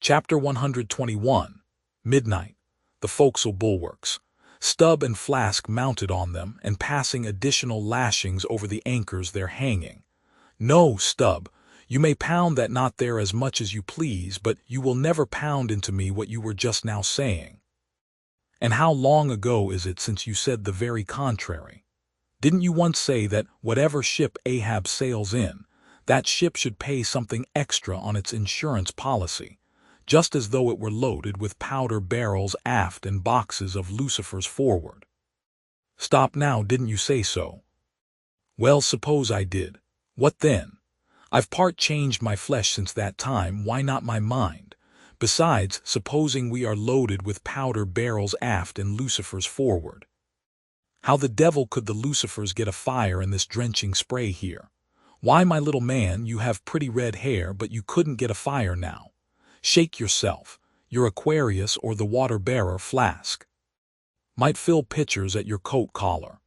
Chapter 121. Midnight. The forecastle bulwarks. Stubb and Flask mounted on them and passing additional lashings over the anchors they're hanging. No, Stubb, you may pound that knot there as much as you please, but you will never pound into me what you were just now saying. And how long ago is it since you said the very contrary? Didn't you once say that whatever ship Ahab sails in, that ship should pay something extra on its insurance policy, just as though it were loaded with powder barrels aft and boxes of lucifers forward? Stop now, didn't you say so? Well, suppose I did. What then? I've part changed my flesh since that time, why not my mind? Besides, supposing we are loaded with powder barrels aft and lucifers forward. How the devil could the lucifers get afire in this drenching spray here? Why, my little man, you have pretty red hair, but you couldn't get a fire now. Shake yourself, your Aquarius or the water-bearer Flask. Might fill pitchers at your coat collar.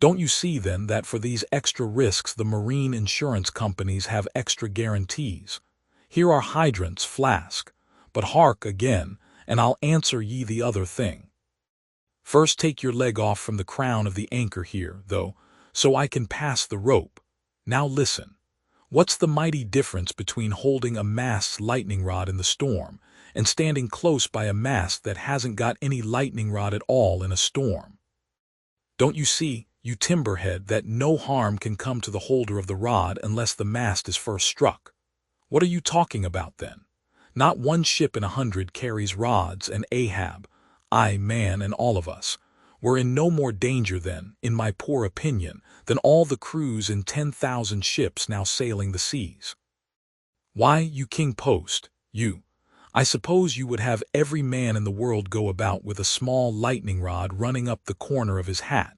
Don't you see, then, that for these extra risks the marine insurance companies have extra guarantees? Here are hydrants, Flask. But hark again, and I'll answer ye the other thing. First take your leg off from the crown of the anchor here, though, so I can pass the rope. Now listen. What's the mighty difference between holding a mast's lightning rod in the storm and standing close by a mast that hasn't got any lightning rod at all in a storm? Don't you see, you timberhead, that no harm can come to the holder of the rod unless the mast is first struck? What are you talking about, then? Not one ship in 100 carries rods, and Ahab, I, man, and all of us, we're in no more danger then, in my poor opinion, than all the crews in 10,000 ships now sailing the seas. Why, you king post, I suppose you would have every man in the world go about with a small lightning rod running up the corner of his hat,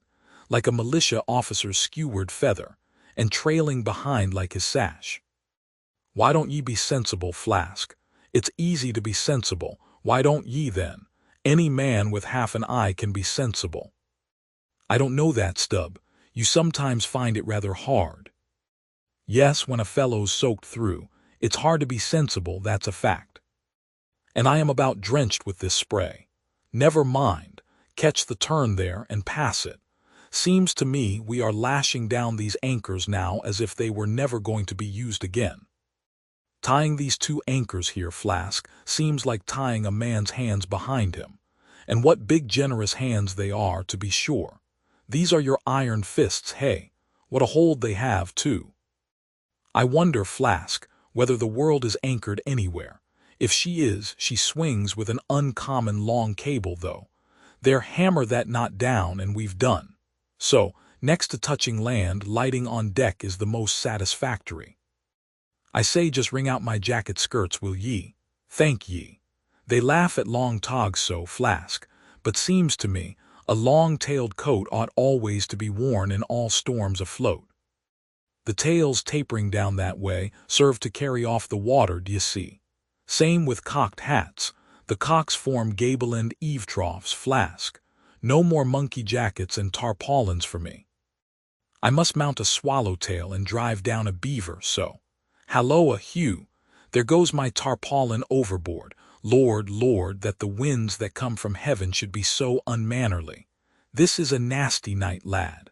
like a militia officer's skeward feather, and trailing behind like his sash. Why don't ye be sensible, Flask? It's easy to be sensible, why don't ye then? Any man with half an eye can be sensible. I don't know that, Stubb. You sometimes find it rather hard. Yes, when a fellow's soaked through, it's hard to be sensible, that's a fact. And I am about drenched with this spray. Never mind, catch the turn there and pass it. Seems to me we are lashing down these anchors now as if they were never going to be used again. Tying these two anchors here, Flask, seems like tying a man's hands behind him. And what big generous hands they are, to be sure. These are your iron fists, hey? What a hold they have, too. I wonder, Flask, whether the world is anchored anywhere. If she is, she swings with an uncommon long cable, though. There, hammer that knot down and we've done. So, next to touching land, lighting on deck is the most satisfactory. I say, just wring out my jacket skirts, will ye? Thank ye. They laugh at long togs so, Flask, but seems to me a long-tailed coat ought always to be worn in all storms afloat. The tails tapering down that way serve to carry off the water, d'ye see? Same with cocked hats. The cocks form gable-end eave troughs, Flask. No more monkey jackets and tarpaulins for me. I must mount a swallowtail and drive down a beaver, so. Halloa, Hugh! There goes my tarpaulin overboard. Lord, Lord, that the winds that come from heaven should be so unmannerly. This is a nasty night, lad.